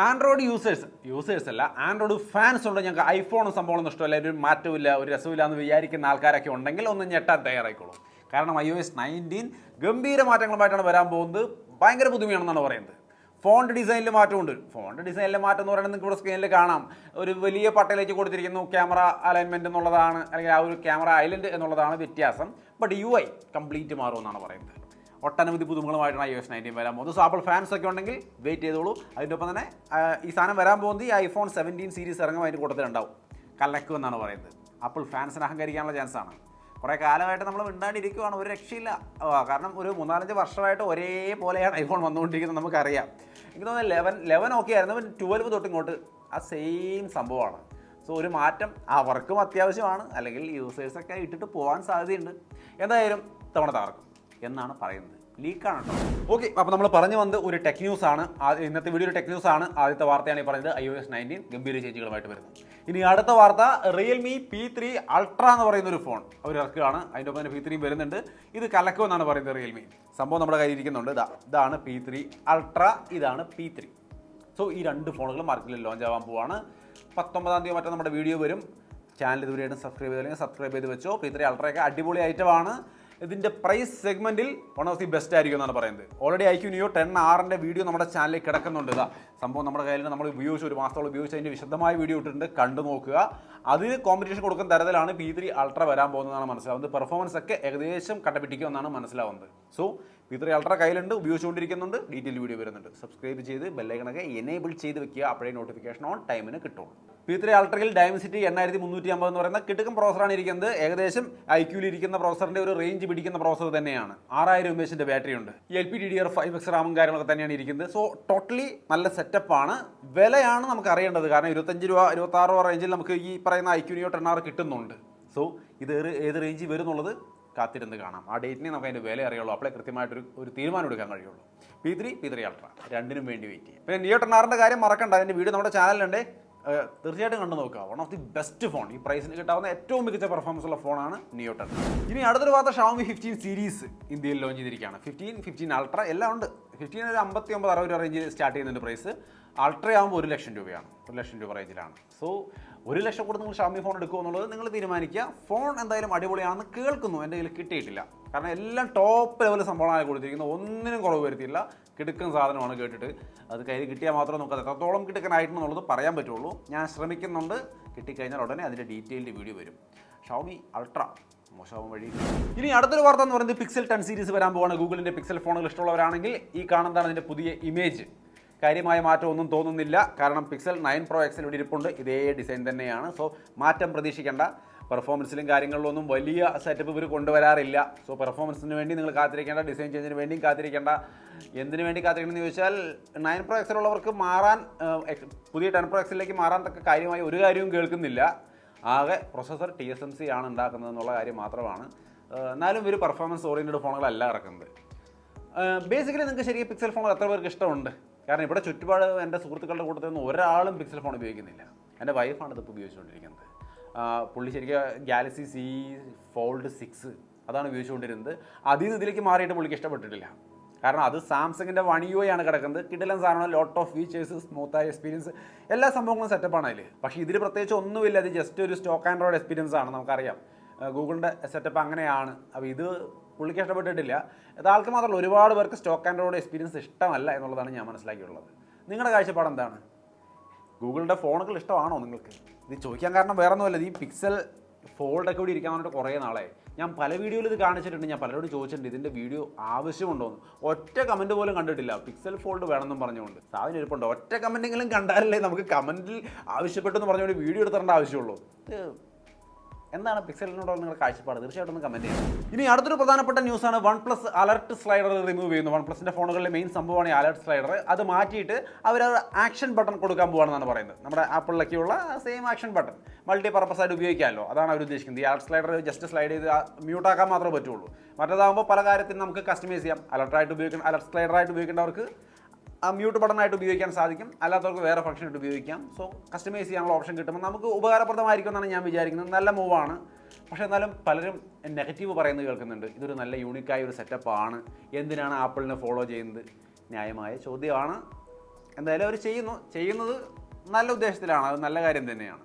Android users അല്ല, Android fans ഉണ്ട്. ഞങ്ങൾക്ക് ഐഫോണും സംഭവമൊന്നും ഇഷ്ടമല്ല, ഒരു മാറ്റമില്ല, ഒരു രസമില്ല എന്ന് വിചാരിക്കുന്ന ആൾക്കാരൊക്കെ ഉണ്ടെങ്കിൽ ഒന്ന് ഞെട്ടാൻ തയ്യാറായിക്കോളും. കാരണം iOS 19 ഗംഭീര മാറ്റങ്ങളുമായിട്ടാണ് വരാൻ പോകുന്നത്. ഭയങ്കര പുതുമയാണെന്നാണ് പറയുന്നത്. ഫോണ്ട് ഡിസൈനിൽ മാറ്റമുണ്ട്. ഫോണ്ട് ഡിസൈനിലെ മാറ്റം എന്ന് പറയുന്നത് നിങ്ങൾക്ക് ഇവിടെ സ്ക്രീനിൽ കാണാം. ഒരു വലിയ പട്ടയിലേക്ക് കൊടുത്തിരിക്കുന്നു. ക്യാമറ അലൈൻമെൻറ്റ് എന്നുള്ളതാണ്, അല്ലെങ്കിൽ ആ ഒരു ക്യാമറ ഐലൻഡ് എന്നുള്ളതാണ് വ്യത്യാസം. ബട്ട് UI കംപ്ലീറ്റ് മാറുമെന്നാണ് പറയുന്നത്. ഒട്ടനവധി പുതുമകളുമായിട്ടാണ് iOS 19 വരാൻ പോകുന്നത്. സോ ആപ്പിൾ ഫാൻസ് ഒക്കെ ഉണ്ടെങ്കിൽ വെയിറ്റ് ചെയ്തോളൂ. അതിൻ്റെ ഒപ്പം തന്നെ ഈ സാധനം വരാൻ പോകുന്നത് ഈ iPhone 17 സീരീസ് ഇറങ്ങും അതിൻ്റെ കൂട്ടത്തിലുണ്ടാവും. കലക്കുമെന്നാണ് പറയുന്നത്. ആപ്പിൾ ഫാൻസിന് അഹങ്കരിക്കാനുള്ള ചാൻസാണ്. കുറേ കാലമായിട്ട് നമ്മൾ മിണ്ടാണ്ടിരിക്കുവാണ്, ഒരു രക്ഷയില്ല. കാരണം ഒരു 3-4 വർഷമായിട്ട് ഒരേപോലെയാണ് ഐഫോൺ വന്നുകൊണ്ടിരിക്കുന്നത്, നമുക്കറിയാം. എനിക്ക് തോന്നുന്നത് 11 ഓക്കെ ആയിരുന്നു, 12 തൊട്ട് ഇങ്ങോട്ട് ആ സെയിം സംഭവമാണ്. സോ ഒരു മാറ്റം അവർക്കും അത്യാവശ്യമാണ്, അല്ലെങ്കിൽ യൂസേഴ്സൊക്കെ ഇട്ടിട്ട് പോകാൻ സാധ്യതയുണ്ട്. എന്തായാലും തവണ തകർക്കും എന്നാണ് പറയുന്നത്. ലീക്കാണ് കേട്ടോ. ഓക്കെ, അപ്പോൾ നമ്മൾ പറഞ്ഞു വന്നത് ഒരു ടെക് ന്യൂസ് ആണ്. ഇന്നത്തെ വീഡിയോ ഒരു ടെക് ന്യൂസ് ആണ്. ആദ്യത്തെ വാർത്തയാണ് ഈ പറഞ്ഞത് iOS 19 ഗംഭീര ചേഞ്ചുകളുമായിട്ട് വരുന്നത്. ഇനി അടുത്ത വാർത്ത, റിയൽമി P3 അൾട്ര എന്ന് പറയുന്ന ഒരു ഫോൺ അവർ ഇറക്കുകയാണ്. അതിൻ്റെ ഒപ്പം തന്നെ P3 വരുന്നുണ്ട്. ഇത് കലക്കുമെന്നാണ് പറയുന്നത് റിയൽമി. സംഭവം നമ്മുടെ കയ്യിൽ ഇരിക്കുന്നുണ്ട്. ഇതാണ് P3 അൾട്ര, ഇതാണ് P3. സോ ഈ രണ്ട് ഫോണുകളും മാർക്കറ്റിൽ ലോഞ്ച് ആവാൻ പോവാണ്. 19-ാം തീയതി മറ്റോ നമ്മുടെ വീഡിയോ വരും. ചാനൽ ഇതുവരെയായിട്ടും സബ്സ്ക്രൈബ് ചെയ്തില്ലെങ്കിൽ സബ്സ്ക്രൈബ് ചെയ്ത് വെച്ചോ. P3 അൾട്രയൊക്കെ അടിപൊളി ഐറ്റമാണ്. ഇതിൻ്റെ പ്രൈസ് സെഗ്മെൻറ്റിൽ വൺ ഓഫ് ദി ബെസ്റ്റ് ആയിരിക്കും എന്നാണ് പറയുന്നത്. Already iQOO Neo 10R video നമ്മുടെ ചാനലിൽ കിടക്കുന്നുണ്ട്. സംഭവം നമ്മുടെ കയ്യിൽ നമ്മൾ ഉപയോഗിച്ച് ഒരു മാസത്തോളം ഉപയോഗിച്ച് അതിൻ്റെ വിശദമായ വീഡിയോ ഇട്ടിട്ടുണ്ട്, കണ്ടു നോക്കുക. അതിന് കോമ്പറ്റീഷൻ കൊടുക്കുന്ന തരത്തിലാണ് P3 അൾട്ര വരാൻ പോകുന്നതാണ് മനസ്സിലാവുന്നത്. പെർഫോമൻസ് ഒക്കെ ഏകദേശം കട്ടപിടിക്കുമെന്നാണ് മനസ്സിലാവുന്നത്. സോ P3 അൾട്ര കയ്യിലുണ്ട്, ഉപയോഗിച്ചുകൊണ്ടിരിക്കുന്നുണ്ട്. ഡീറ്റെയിൽ വീഡിയോ വരുന്നുണ്ട്. സബ്സ്ക്രൈബ് ചെയ്ത് ബെല്ലൈക്കണൊക്കെ എനേബിൾ ചെയ്ത് വെക്കുക, അപ്പോഴേ നോട്ടിഫിക്കേഷൻ ഓൺ ടൈമിന് കിട്ടുള്ളൂ. P3 അൾട്രയിൽ Dimensity 8350 എന്ന് പറയുന്ന കിടുക്കൻ പ്രോസറാണ് ഇരിക്കുന്നത്. ഏകദേശം iQOO ഇരിക്കുന്ന പ്രോസറിൻ്റെ ഒരു റേഞ്ച് പിടിക്കുന്ന പ്രോസർ തന്നെയാണ്. 6000 mAh ബാറ്ററി ഉണ്ട്. LPDDR5X റാമും കാര്യങ്ങളൊക്കെ തന്നെയാണ് ഇരിക്കുന്നത്. സോ ടോട്ടലി നല്ല സെറ്റപ്പാണ്. വിലയാണ് നമുക്ക് അറിയേണ്ടത്. കാരണം 25 രൂപ 26 രൂപ റേഞ്ചിൽ നമുക്ക് ഈ പറയുന്ന iQOO Neo 10R കിട്ടുന്നുണ്ട്. സോ ഇത് ഏത് റേഞ്ചിൽ വരുന്നുള്ളത് കാത്തിരുന്ന് കാണാം. ആ ഡേറ്റിനെ നമുക്ക് അതിൻ്റെ വില അറിയുള്ളൂ. അപ്പോഴേ കൃത്യമായിട്ടൊരു തീരുമാനം എടുക്കാൻ കഴിയുള്ളൂ. P3 അൾട്ര രണ്ടിനും വേണ്ടി വെയിറ്റ് ചെയ്യും. പിന്നെ Neo 10Rൻ്റെ കാര്യം മറക്കണ്ട. അതിൻ്റെ വീഡിയോ നമ്മുടെ ചാനലിലുണ്ട്, തീർച്ചയായിട്ടും കണ്ടു നോക്കുക. One of the best phone, ഈ പ്രൈസിന് കിട്ടാവുന്ന ഏറ്റവും മികച്ച പെർഫോമൻസ് ഉള്ള ഫോണാണ് Neo 10. ഇനി അടുത്തൊരു ഭാഗത്ത് Xiaomi 15 സീരീസ് ഇന്ത്യയിൽ ലോഞ്ച് ചെയ്തിരിക്കുകയാണ്. 15 അൾട്ര എല്ലാം ഉണ്ട്. 15 ഒരു 59-60 രൂപ റേഞ്ചിൽ സ്റ്റാർട്ട് ചെയ്യുന്നുണ്ട് പ്രൈസ്. അൾട്ര ആകുമ്പോൾ 1 ലക്ഷം രൂപയാണ്, 1 ലക്ഷം രൂപ റേഞ്ചിലാണ്. സോ 1 ലക്ഷം കൂടെ നിങ്ങൾ Xiaomi ഫോൺ എടുക്കുമോ എന്നുള്ളത് നിങ്ങൾ തീരുമാനിക്കുക. ഫോൺ എന്തായാലും അടിപൊളിയാണെന്ന് കേൾക്കുന്നു, എൻ്റെ കയ്യിൽ കിട്ടിയിട്ടില്ല. കാരണം എല്ലാം ടോപ്പ് ലെവൽ സംഭവമാണ് കൊടുത്തിരിക്കുന്നത്, ഒന്നിനും കുറവ് വരുത്തിയില്ല. കിടുക്കൻ സാധനമാണ്. കേട്ടിട്ട് അത് കയ്യിൽ കിട്ടിയാൽ മാത്രമേ നമുക്ക് എത്രത്തോളം കിടുക്കനായിട്ടുണ്ടെന്നുള്ളത് പറയാൻ പറ്റുള്ളൂ. ഞാൻ ശ്രമിക്കുന്നുണ്ട്. കിട്ടിക്കഴിഞ്ഞാൽ ഉടനെ അതിൻ്റെ ഡീറ്റെയിൽഡ് വീഡിയോ വരും. Xiaomi അൾട്ര മോശമാവും വഴി. ഇനി അടുത്തൊരു വാർത്ത എന്ന് പറയുന്നത് Pixel 10 സീരീസ് വരാൻ പോവാണ്. ഗൂഗിളിൻ്റെ പിക്സൽ ഫോണുകൾ ഇഷ്ടമുള്ളവരാണെങ്കിൽ ഈ കാണുന്നതാണ് അതിൻ്റെ പുതിയ ഇമേജ്. കാര്യമായ മാറ്റം ഒന്നും തോന്നുന്നില്ല. കാരണം Pixel 9 Pro XL ഇവിടെ ഇരിപ്പുണ്ട്, ഇതേ ഡിസൈൻ തന്നെയാണ്. സോ മാറ്റം പ്രതീക്ഷിക്കേണ്ട. പെർഫോമൻസിലും കാര്യങ്ങളിലൊന്നും വലിയ സെറ്റപ്പ് ഇവർ കൊണ്ടുവരാറില്ല. സോ പെർഫോമൻസിന് വേണ്ടി നിങ്ങൾ കാത്തിരിക്കേണ്ട, ഡിസൈൻ ചേഞ്ചിന് വേണ്ടിയും കാത്തിരിക്കേണ്ട. എന്തിനു വേണ്ടി കാത്തിരിക്കണമെന്ന് ചോദിച്ചാൽ 9 Pro XL ഉള്ളവർക്ക് മാറാൻ, പുതിയ 10 Pro XLിലേക്ക് മാറാൻ തക്ക കാര്യമായി ഒരു കാര്യവും കേൾക്കുന്നില്ല. ആകെ പ്രൊസസ്സർ TSMC ആണ് ഉണ്ടാക്കുന്നത് എന്നുള്ള കാര്യം മാത്രമാണ്. എന്നാലും ഒരു പെർഫോമൻസ് ഓറിയൻറ്റഡ് ഫോണുകളല്ല ഇറക്കുന്നത്. ബേസിക്കലി നിങ്ങൾക്ക് ശരിക്കും പിക്സൽ ഫോണുകൾ എത്ര പേർക്ക് ഇഷ്ടമുണ്ട്? കാരണം ഇവിടെ ചുറ്റുപാട് എൻ്റെ സുഹൃത്തുക്കളുടെ കൂട്ടത്തിൽ നിന്ന് ഒരാളും പിക്സൽ ഫോൺ ഉപയോഗിക്കുന്നില്ല. എൻ്റെ വൈഫാണ് ഇതിപ്പോൾ ഉപയോഗിച്ചുകൊണ്ടിരിക്കുന്നത്. പുള്ളി ശരിക്കും ഗാലക്സി C Fold 6 അതാണ് ഉപയോഗിച്ചുകൊണ്ടിരുന്നത്. അതിൽ നിന്ന് ഇതിലേക്ക് മാറിയിട്ട് പുള്ളിക്ക് ഇഷ്ടപ്പെട്ടിട്ടില്ല. കാരണം അത് സാംസങ്ങിൻ്റെ 1 UI ആണ് കിടക്കുന്നത്. കിടിലൻ സാധനമാണ്, ലോട്ട് ഓഫ് ഫീച്ചേഴ്സ്, സ്മൂത്തായ എക്സ്പീരിയൻസ്, എല്ലാ സംഭവങ്ങളും സെറ്റപ്പാണ് അതിൽ. പക്ഷേ ഇതിൽ പ്രത്യേകിച്ച് ഒന്നുമില്ല. അത് ജസ്റ്റ് ഒരു സ്റ്റോക്ക് ആൻഡ്രോയിഡ് എക്സ്പീരിയൻസ് ആണ്. നമുക്കറിയാം ഗൂഗിളിൻ്റെ സെറ്റപ്പ് അങ്ങനെയാണ്. അപ്പോൾ ഇത് പുള്ളിക്ക് ഇഷ്ടപ്പെട്ടിട്ടില്ല. ഇത് ആൾക്ക് മാത്രമല്ല, ഒരുപാട് പേർക്ക് സ്റ്റോക്ക് ആൻഡ്രോയിഡ് എക്സ്പീരിയൻസ് ഇഷ്ടമല്ല എന്നുള്ളതാണ് ഞാൻ മനസ്സിലാക്കിയിട്ടുള്ളത്. നിങ്ങളുടെ കാഴ്ചപ്പാട് എന്താണ്? ഗൂഗിളിൻ്റെ ഫോണുകൾ ഇഷ്ടമാണോ നിങ്ങൾക്ക്? ഇത് ചോദിക്കാൻ കാരണം വേറെ ഒന്നുമല്ല, ഈ പിക്സൽ ഫോൾഡൊക്കെ കൂടി ഇരിക്കാൻ വേണ്ടിയിട്ട് കുറേ നാളായി. ഞാൻ പല വീഡിയോയിൽ ഇത് കാണിച്ചിട്ടുണ്ട്. ഞാൻ പലരോട് ചോദിച്ചിട്ടുണ്ട് ഇതിൻ്റെ വീഡിയോ ആവശ്യമുണ്ടോയെന്ന്. ഒറ്റ കമൻറ്റ് പോലും കണ്ടിട്ടില്ല പിക്സൽ ഫോൾഡ് വേണമെന്നും പറഞ്ഞുകൊണ്ട്. സാധനം ഇരിപ്പുണ്ട്. ഒറ്റ കമൻറ്റെങ്കിലും കണ്ടാലല്ലേ നമുക്ക് കമൻറ്റിൽ ആവശ്യപ്പെട്ടെന്ന് പറഞ്ഞുകൊണ്ട് വീഡിയോ എടുത്തേണ്ട ആവശ്യമുള്ളൂ. എന്താണ് പിക്സലിനോടുള്ള നിങ്ങളുടെ കാഴ്ചപ്പാട്? തീർച്ചയായിട്ടും ഒന്ന് കമൻറ്റ് ചെയ്യാം. ഇനി അടുത്തൊരു പ്രധാനപ്പെട്ട ന്യൂസാണ് OnePlus അലർട്ട് സ്ലൈഡർ റിമൂവ് ചെയ്യുന്നു. OnePlusൻ്റെ ഫോണുകളിലെ മെയിൻ സംഭവമാണ് ഈ അലർട്ട് സ്ലൈഡർ. അത് മാറ്റിയിട്ട് അവർ ആക്ഷൻ ബട്ടൺ കൊടുക്കാൻ പോവാണെന്നാണ് പറയുന്നത്. നമ്മുടെ ആപ്പിളിലൊക്കെയുള്ള same action button multi purpose ആയിട്ട് ഉപയോഗിക്കാമല്ലോ, അതാണ് അവർ ഉദ്ദേശിക്കുന്നത്. ഈ അലർട്ട് സ്ലൈഡർ ജസ്റ്റ് സ്ലൈഡ് ചെയ്ത് മ്യൂട്ടാക്കാൻ മാത്രമേ പറ്റുള്ളൂ. മറ്റേതാകുമ്പോൾ പല കാര്യത്തിനും നമുക്ക് കസ്റ്റമൈസ് ചെയ്യാം. അലർട്ട് സ്ലൈഡറായിട്ട് ഉപയോഗിക്കേണ്ടവർക്ക് ആ മ്യൂട്ട് ബട്ടണായിട്ട് ഉപയോഗിക്കാൻ സാധിക്കും, അല്ലാത്തവർക്ക് വേറെ ഫംഗ്ഷൻ ആയിട്ട് ഉപയോഗിക്കാം. സോ കസ്റ്റമൈസ് ചെയ്യാനുള്ള ഓപ്ഷൻ കിട്ടുമ്പോൾ നമുക്ക് ഉപകാരപ്രദമായിരിക്കും എന്നാണ് ഞാൻ വിചാരിക്കുന്നത്. നല്ല മൂവാണ്. പക്ഷേ എന്നാലും പലരും നെഗറ്റീവ് പറയുന്നത് കേൾക്കുന്നുണ്ട്. ഇതൊരു നല്ല യൂണിക്കായ ഒരു സെറ്റപ്പാണ്, എന്തിനാണ് ആപ്പിളിനെ ഫോളോ ചെയ്യുന്നത്? ന്യായമായ ചോദ്യമാണ്. എന്തായാലും അവർ ചെയ്യുന്നത് നല്ല ഉദ്ദേശത്തിലാണ്, അത് നല്ല കാര്യം തന്നെയാണ്.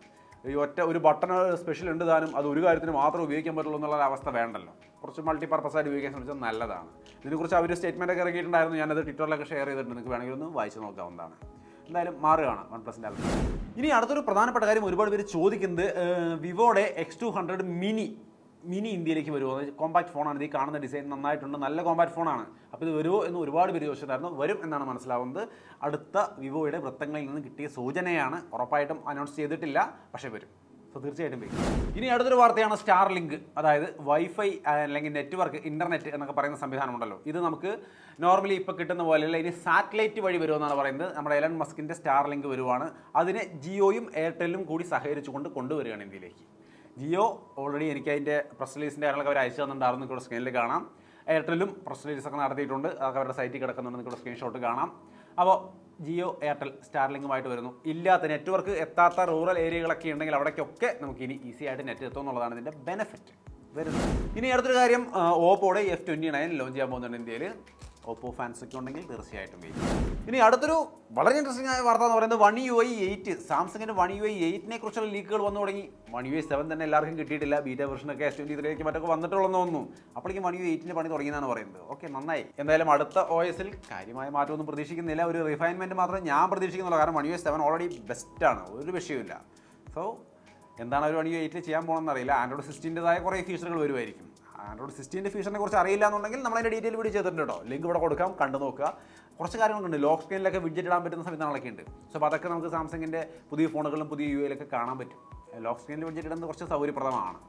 ഈ ഒരു ബട്ടൺ സ്പെഷ്യൽ ഉണ്ട് താനും അത് ഒരു കാര്യത്തിന് മാത്രം ഉപയോഗിക്കാൻ പറ്റുള്ളൂ എന്നുള്ള അവസ്ഥ വേണ്ടല്ലോ. കുറച്ച് മൾട്ടിപർപ്പസായിട്ട് ഉപയോഗിക്കാൻ ശ്രമിച്ചത് നല്ലതാണ്. ഇതിനെക്കുറിച്ച് അവർ സ്റ്റേറ്റ്മെൻ്റ് ഒക്കെ ഇറങ്ങിയിട്ടുണ്ടായിരുന്നു, ഞാനത് ട്വിറ്ററിലൊക്കെ ഷെയർ ചെയ്തിട്ടുണ്ട്, നിങ്ങൾക്ക് വേണമെങ്കിൽ ഒന്ന് വായിച്ച് നോക്കാവുന്നതാണ്. എന്തായാലും മാറുകയാണ് OnePlusൻ്റെ അൽട്ര. ഇനി അടുത്തൊരു പ്രധാനപ്പെട്ട കാര്യം ഒരുപാട് പേര് ചോദിക്കുന്നത് വിവോയുടെ X200 മിനി ഇന്ത്യയിലേക്ക് വരുമോ? കോമ്പാക്ട് ഫോണാണ്, ഇത് കാണുന്ന ഡിസൈൻ നന്നായിട്ടുണ്ട്, നല്ല കോമ്പാക്ട് ഫോണാണ്. അപ്പോൾ ഇത് വരുമോ എന്ന് ഒരുപാട് പേര് ചോദിച്ചിട്ടുണ്ടായിരുന്നു. വരും എന്നാണ് മനസ്സിലാവുന്നത്. അടുത്ത വിവോയുടെ വൃത്തങ്ങളിൽ നിന്ന് കിട്ടിയ സൂചനയാണ്, ഉറപ്പായിട്ടും അനൗൺസ് ചെയ്തിട്ടില്ല, പക്ഷേ വരും. സോ തീർച്ചയായിട്ടും വരും. ഇനി അടുത്തൊരു വാർത്തയാണ് സ്റ്റാർലിങ്ക്, അതായത് വൈഫൈ അല്ലെങ്കിൽ നെറ്റ്വർക്ക് ഇൻ്റർനെറ്റ് എന്നൊക്കെ പറയുന്ന സംവിധാനമുണ്ടല്ലോ. ഇത് നമുക്ക് നോർമലി ഇപ്പോൾ കിട്ടുന്ന പോലെയല്ല, ഇനി സാറ്റലൈറ്റ് വഴി വരുമെന്നാണ് പറയുന്നത്. നമ്മുടെ എലൺ മസ്കിൻ്റെ സ്റ്റാർലിങ്ക് വരുവാണ്. അതിനെ ജിയോയും എയർടെല്ലും കൂടി സഹകരിച്ചുകൊണ്ട് കൊണ്ടുവരികയാണ് ഇന്ത്യയിലേക്ക്. ജിയോ ഓൾറെഡി എനിക്ക് അതിൻ്റെ പ്രസ് റിലീസിൻ്റെ കാര്യങ്ങളൊക്കെ അവർ അയച്ചു തന്നിട്ടുണ്ടായിരുന്നു, ഇവിടെ സ്ക്രീനിൽ കാണാം. എയർടെല്ലും പ്രസ് റിലീസൊക്കെ നടത്തിയിട്ടുണ്ട്, അതൊക്കെ അവരുടെ സൈറ്റിൽ കിടക്കുന്നുണ്ട്, നിങ്ങൾക്ക് സ്ക്രീൻഷോട്ട് കാണാം. അപ്പോൾ ജിയോ എയർടെൽ സ്റ്റാർലിങ്കുമായിട്ട് വരുന്നു. ഇല്ലാത്ത നെറ്റ്വർക്ക് എത്താത്ത റൂറൽ ഏരിയകളൊക്കെ ഉണ്ടെങ്കിൽ അവിടേക്കൊക്കെ നമുക്ക് ഇനി ഈസി ആയിട്ട് നെറ്റ് എത്തും എന്നുള്ളതാണ് ഇതിൻ്റെ ബെനിഫിറ്റ് വരുന്നത്. ഇനി അടുത്തൊരു കാര്യം, ഓപ്പോയുടെ F29 ലോഞ്ച് ചെയ്യാൻ പോകുന്നുണ്ട് ഇന്ത്യയിൽ. ഓപ്പോ ഫാൻസ് ഒക്കെ ഉണ്ടെങ്കിൽ തീർച്ചയായിട്ടും വരും. ഇനി അടുത്തൊരു വളരെ ഇൻട്രസ്റ്റിംഗ് ആയ വാർത്ത എന്ന് പറയുന്നത് One UI 8. സാംസങ്ങിൻ്റെ One UI 8നെ കുറിച്ചുള്ള ലീക്കുകൾ വന്നു തുടങ്ങി. One UI 7 തന്നെ എല്ലാവർക്കും കിട്ടിയിട്ടില്ല, ബീറ്റ വെർഷനൊക്കെ S23 മറ്റൊക്കെ വന്നിട്ടുള്ളതെന്ന് തോന്നുന്നു. അപ്പോഴേക്കും One UI 8ൻ്റെ പണി തുടങ്ങിയെന്നാണ് പറയുന്നത്. ഓക്കെ, നന്നായി. എന്തായാലും അടുത്ത OS-ൽ കാര്യമായ മാറ്റമൊന്നും പ്രതീക്ഷിക്കുന്നില്ല, ഒരു റിഫൈൻമെൻറ്റ് മാത്രമേ ഞാൻ പ്രതീക്ഷിക്കുന്നുള്ളൂ. കാരണം One UI 7 ഓൾറെഡി ബെസ്റ്റാണ്, ഒരു വിഷയമില്ല. സോ എന്താണ് ഒരു One UI 8 ചെയ്യാൻ പോകണമെന്ന് അറിയില്ല. ആൻഡ്രോയിഡ് 16-ൻ്റെതായ കുറേ ഫീച്ചറുകൾ വരുമായിരിക്കും. ആൻഡ്രോയിഡ് 16 ഫീച്ചറിനെ കുറിച്ച് അറിയില്ല എന്നുണ്ടെങ്കിൽ നമ്മളതിൻ്റെ ഡീറ്റെയിൽ വീഡിയോ ചെയ്തിട്ടുണ്ട് കേട്ടോ, ലിങ്ക് ഇവിടെ കൊടുക്കാം, കണ്ടു നോക്കുക. കുറച്ച് കാര്യങ്ങളുണ്ട്, ലോക്ക് സ്ക്രീനിലൊക്കെ വിഡ്ജറ്റ് ഇടാൻ പറ്റുന്ന സംവിധാനങ്ങളൊക്കെ ഉണ്ട്. സോ അപ്പോൾ അതൊക്കെ നമുക്ക് സാംസങ്ങിൻ്റെ പുതിയ ഫോണുകളിലും പുതിയ UI-ലൊക്കെ കാണാൻ പറ്റും. ലോക്ക് സ്ക്രീനിൽ വിഡ്ജറ്റ് ഇടുന്നത് കുറച്ച് സൗകര്യപ്രദമാണ്.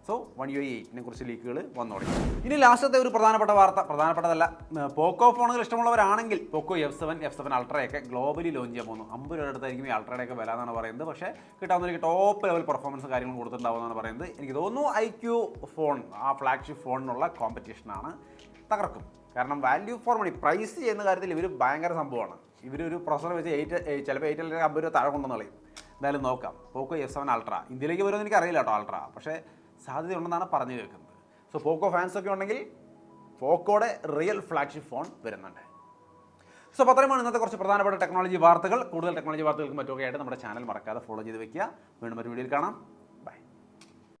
സോ One UI 8നെ കുറിച്ച് ലീക്കുകൾ വന്നു തുടങ്ങി. ഇനി ലാസ്റ്റത്തെ ഒരു പ്രധാനപ്പെട്ട വാർത്ത, പ്രധാനപ്പെട്ടതല്ല, പോക്കോ ഫോണുകൾ ഇഷ്ടമുള്ളവരാണെങ്കിൽ പോക്കോ F7 അൾട്രയൊക്കെ ഗ്ലോബലി ലോഞ്ച് ചെയ്യാൻ പോകുന്നു. 50 രൂപ അടുത്തായിരിക്കും ഈ അൾട്രയുടെയൊക്കെ വില എന്നാണ് പറയുന്നത്. പക്ഷേ കിട്ടാവുന്നതിലേക്ക് ടോപ്പ് ലെവൽ പെർഫോമൻസ് കാര്യങ്ങൾ കൊടുത്തിട്ടുണ്ടാവുമെന്നാണ് പറയുന്നത്. എനിക്ക് തോന്നുന്നു IQ ഫോൺ, ആ ഫ്ലാഗ്ഷിപ്പ് ഫോണിനുള്ള കോമ്പറ്റീഷനാണ്, തകർക്കും. കാരണം വാല്യൂ ഫോർ മണി, പ്രൈസ് ചെയ്യുന്ന കാര്യത്തിൽ ഇവർ ഭയങ്കര സംഭവമാണ്. ഇവരൊരു പ്രൊസസർ വെച്ച് ചിലപ്പോൾ 8 അല്ലെങ്കിൽ 50 രൂപ താഴെ കൊണ്ടുവന്ന് കളയും. എന്തായാലും നോക്കാം. പോക്കോ F7 അൾട്ര ഇന്ത്യയിലേക്ക് വരുമെന്ന് എനിക്കറിയില്ല കേട്ടോ, അൾട്ര പക്ഷേ സാധ്യതയുണ്ടെന്നാണ് പറഞ്ഞു കേൾക്കുന്നത്. സോ പോക്കോ ഫാൻസൊക്കെ ഉണ്ടെങ്കിൽ പോക്കോയുടെ റിയൽ ഫ്ലാഗ്ഷിപ്പ് ഫോൺ വരുന്നുണ്ട്. സോ അപ്പോൾ അത്രയുമാണ് ഇന്നത്തെ കുറച്ച് പ്രധാനപ്പെട്ട ടെക്നോളജി വാർത്തകൾ. കൂടുതൽ ടെക്നോളജി വാർത്തകൾക്കും മറ്റൊക്കെ ആയിട്ട് നമ്മുടെ ചാനൽ മറക്കാതെ ഫോളോ ചെയ്ത് വെക്കുക. വീണ്ടും ഒരു വീഡിയോയിൽ കാണാം.